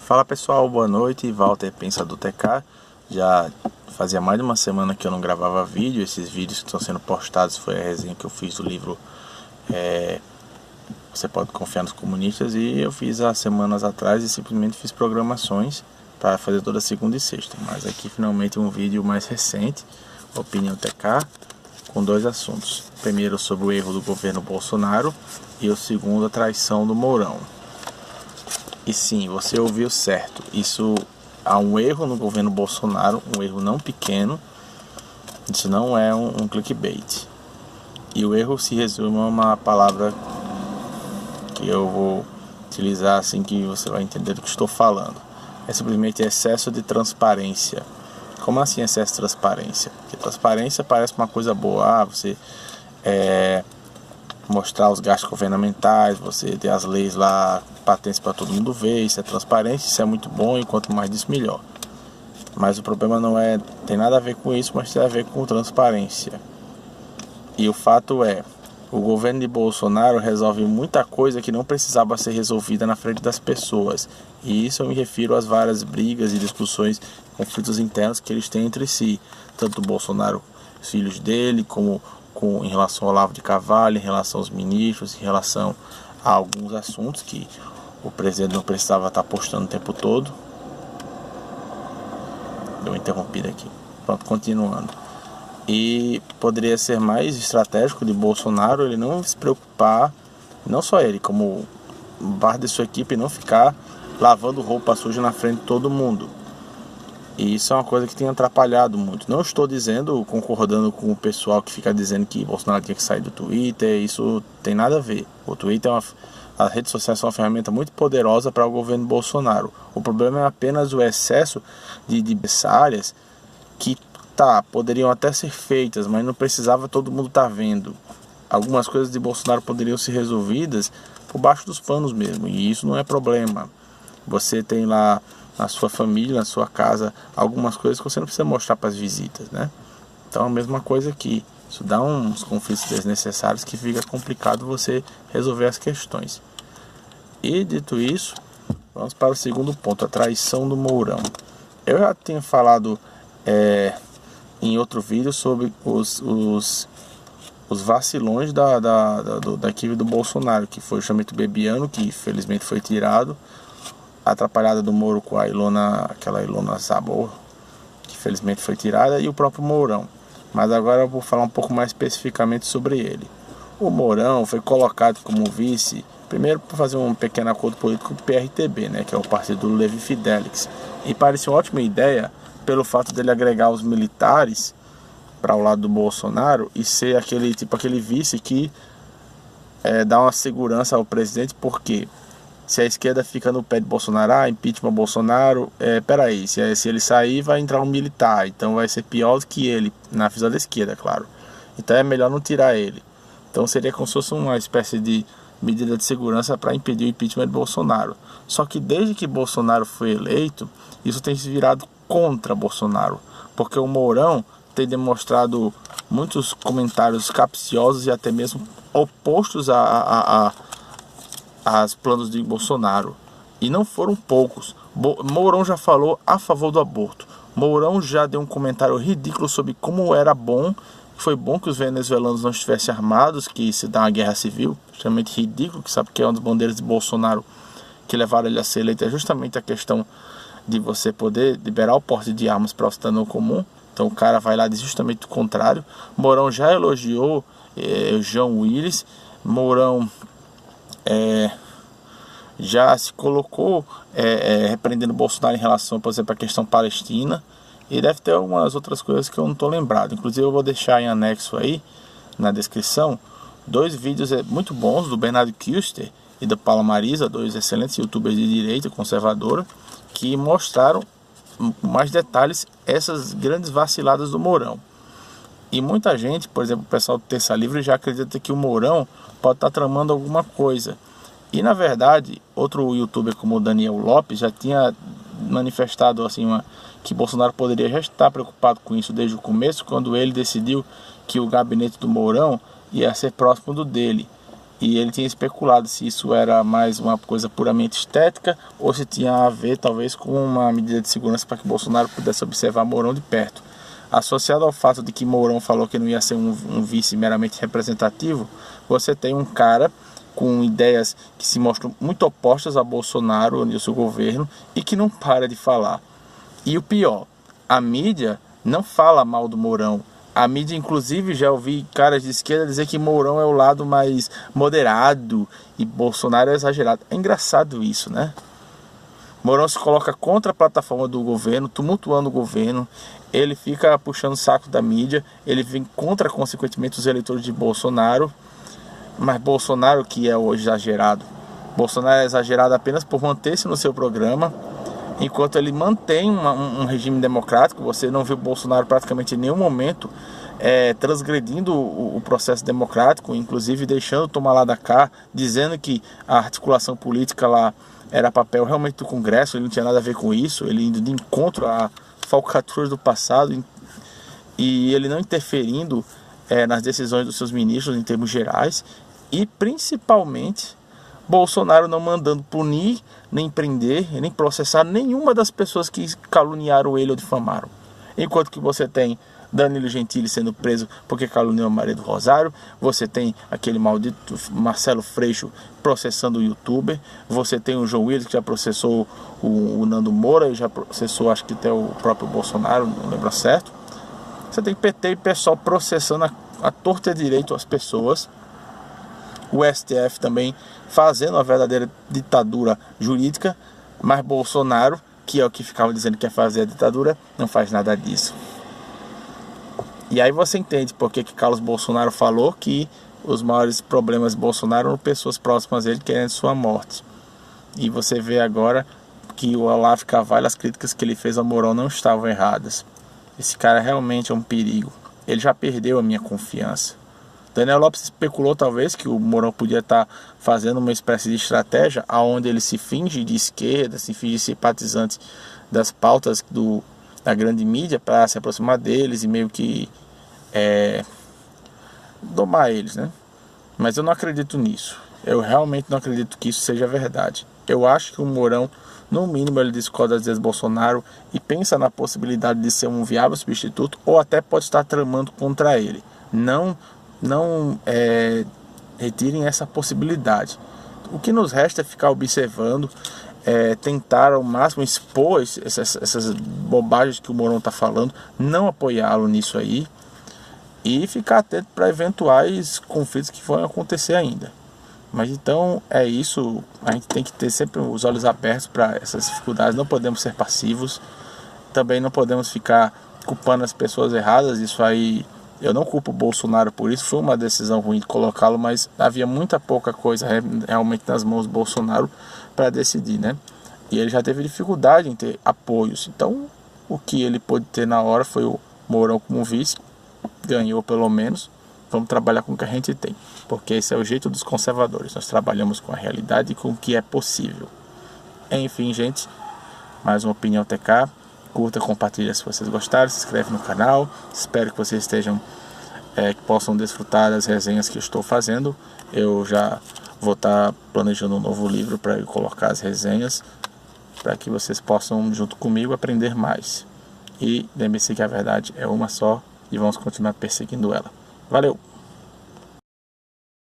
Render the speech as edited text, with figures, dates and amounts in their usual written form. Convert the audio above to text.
Fala pessoal, boa noite, Walter Pensa do TK. Já fazia mais de uma semana que eu não gravava vídeo. Esses vídeos que estão sendo postados foi a resenha que eu fiz do livro Você Pode Confiar nos Comunistas, e eu fiz há semanas atrás e simplesmente fiz programações para fazer toda segunda e sexta. Mas aqui finalmente um vídeo mais recente, Opinião TK, com dois assuntos. O primeiro sobre o erro do governo Bolsonaro e o segundo a traição do Mourão. E sim, você ouviu certo, isso há um erro no governo Bolsonaro, um erro não pequeno. Isso não é um clickbait. E o erro se resume a uma palavra que eu vou utilizar assim que você vai entender do que estou falando. É simplesmente excesso de transparência. Como assim excesso de transparência? Porque transparência parece uma coisa boa. Você mostrar os gastos governamentais, você ter as leis lá, patentes para todo mundo ver, isso é transparência, isso é muito bom, e quanto mais disso melhor. Mas o problema não tem nada a ver com isso, mas tem a ver com transparência. E o fato é, o governo de Bolsonaro resolve muita coisa que não precisava ser resolvida na frente das pessoas. E isso eu me refiro às várias brigas e discussões, conflitos internos que eles têm entre si. Tanto o Bolsonaro, os filhos dele, como em relação ao Olavo de Carvalho, em relação aos ministros, em relação a alguns assuntos que o presidente não precisava estar postando o tempo todo. Deu uma interrompida aqui. Pronto, continuando. E poderia ser mais estratégico de Bolsonaro ele não se preocupar, não só ele, como parte de sua equipe, não ficar lavando roupa suja na frente de todo mundo. E isso é uma coisa que tem atrapalhado muito. Não estou concordando com o pessoal que fica dizendo que Bolsonaro tinha que sair do Twitter. Isso tem nada a ver. O Twitter as redes sociais são uma ferramenta muito poderosa para o governo Bolsonaro. O problema é apenas o excesso de áreas que poderiam até ser feitas, mas não precisava todo mundo estar vendo. Algumas coisas de Bolsonaro poderiam ser resolvidas por baixo dos panos mesmo. E isso não é problema. Você tem lá na sua família, na sua casa, algumas coisas que você não precisa mostrar para as visitas, né? Então a mesma coisa aqui. Isso dá uns conflitos desnecessários que fica complicado você resolver as questões. E dito isso, vamos para o segundo ponto, a traição do Mourão. Eu já tinha falado em outro vídeo sobre os vacilões da equipe do Bolsonaro, que foi o Chamito Bebiano, que felizmente foi tirado, a atrapalhada do Moro com aquela Ilona Sabor, que felizmente foi tirada, e o próprio Mourão. Mas agora eu vou falar um pouco mais especificamente sobre ele. O Mourão foi colocado como vice, primeiro por fazer um pequeno acordo político com o PRTB, né, que é o partido do Levi Fidelix. E parecia uma ótima ideia pelo fato dele agregar os militares para o lado do Bolsonaro e ser aquele vice que dá uma segurança ao presidente, porque se a esquerda fica no pé de Bolsonaro, impeachment Bolsonaro, peraí, se ele sair vai entrar um militar, então vai ser pior do que ele, na visão da esquerda, claro. Então é melhor não tirar ele. Então seria como se fosse uma espécie de medida de segurança para impedir o impeachment de Bolsonaro. Só que desde que Bolsonaro foi eleito, isso tem se virado contra Bolsonaro, porque o Mourão tem demonstrado muitos comentários capciosos e até mesmo opostos aos planos de Bolsonaro. E não foram poucos. Mourão já falou a favor do aborto. Mourão já deu um comentário ridículo sobre como foi bom que os venezuelanos não estivessem armados, que se dá uma guerra civil, extremamente ridículo, que sabe que é uma das bandeiras de Bolsonaro que levaram ele a ser eleito, é justamente a questão de você poder liberar o porte de armas para o cidadão comum. Então o cara vai lá e diz justamente o contrário. Mourão já elogiou o João Willis. Mourão já se colocou repreendendo Bolsonaro em relação, por exemplo, à questão palestina. E deve ter algumas outras coisas que eu não estou lembrado. Inclusive eu vou deixar em anexo aí, na descrição, 2 vídeos muito bons do Bernardo Kister e da Paula Marisa, 2 excelentes youtubers de direita conservadora, que mostraram com mais detalhes essas grandes vaciladas do Mourão. E muita gente, por exemplo, o pessoal do Terça Livre já acredita que o Mourão pode estar tramando alguma coisa. E na verdade, outro youtuber como o Daniel Lopes já tinha manifestado assim, que Bolsonaro poderia já estar preocupado com isso desde o começo, quando ele decidiu que o gabinete do Mourão ia ser próximo do dele. E ele tinha especulado se isso era mais uma coisa puramente estética ou se tinha a ver talvez com uma medida de segurança para que Bolsonaro pudesse observar Mourão de perto. Associado ao fato de que Mourão falou que não ia ser um vice meramente representativo, você tem um cara com ideias que se mostram muito opostas a Bolsonaro e ao seu governo e que não para de falar. E o pior, a mídia não fala mal do Mourão. A mídia, inclusive, já ouvi caras de esquerda dizer que Mourão é o lado mais moderado e Bolsonaro é exagerado. É engraçado isso, né? Mourão se coloca contra a plataforma do governo, tumultuando o governo. Ele fica puxando o saco da mídia. Ele vem contra, consequentemente, os eleitores de Bolsonaro. Mas Bolsonaro que é o exagerado. Bolsonaro é exagerado apenas por manter-se no seu programa. Enquanto ele mantém um regime democrático, você não viu Bolsonaro praticamente em nenhum momento transgredindo o processo democrático, inclusive deixando tomar lá da cá, dizendo que a articulação política lá era papel realmente do Congresso, ele não tinha nada a ver com isso, ele indo de encontro a falcatruas do passado e ele não interferindo nas decisões dos seus ministros em termos gerais e principalmente Bolsonaro não mandando punir, nem prender, nem processar nenhuma das pessoas que caluniaram ele ou difamaram. Enquanto que você tem Danilo Gentili sendo preso porque caluniou a Maria do Rosário, você tem aquele maldito Marcelo Freixo processando o youtuber, você tem o João Willis que já processou o Nando Moura e já processou acho que até o próprio Bolsonaro, não lembro certo. Você tem PT e PSOL processando a torta e direito as pessoas. O STF também fazendo uma verdadeira ditadura jurídica, mas Bolsonaro, que é o que ficava dizendo que ia fazer a ditadura, não faz nada disso. E aí você entende por que Carlos Bolsonaro falou que os maiores problemas de Bolsonaro eram pessoas próximas a ele querendo sua morte. E você vê agora que o Olavo de Carvalho, as críticas que ele fez ao Mourão não estavam erradas. Esse cara realmente é um perigo. Ele já perdeu a minha confiança. Daniel Lopes especulou talvez que o Mourão podia estar fazendo uma espécie de estratégia onde ele se finge de esquerda, se finge simpatizante das pautas da grande mídia para se aproximar deles e meio que domar eles, né? Mas eu não acredito nisso. Eu realmente não acredito que isso seja verdade. Eu acho que o Mourão, no mínimo, ele discorda às vezes Bolsonaro e pensa na possibilidade de ser um viável substituto ou até pode estar tramando contra ele. Não retirem essa possibilidade. O que nos resta é ficar observando, tentar ao máximo expor essas bobagens que o Mourão está falando, não apoiá-lo nisso aí e ficar atento para eventuais conflitos que vão acontecer ainda. Mas então é isso, a gente tem que ter sempre os olhos abertos para essas dificuldades, não podemos ser passivos, também não podemos ficar culpando as pessoas erradas, isso aí. Eu não culpo o Bolsonaro por isso, foi uma decisão ruim de colocá-lo, mas havia muita pouca coisa realmente nas mãos do Bolsonaro para decidir, né? E ele já teve dificuldade em ter apoios. Então, o que ele pôde ter na hora foi o Mourão como vice, ganhou pelo menos. Vamos trabalhar com o que a gente tem, porque esse é o jeito dos conservadores. Nós trabalhamos com a realidade e com o que é possível. Enfim, gente, mais uma Opinião TK. Curta, compartilha se vocês gostaram, se inscreve no canal. Espero que vocês estejam, que possam desfrutar das resenhas que eu estou fazendo. Eu já vou estar planejando um novo livro para eu colocar as resenhas, para que vocês possam, junto comigo, aprender mais. E lembre-se que a verdade é uma só e vamos continuar perseguindo ela. Valeu!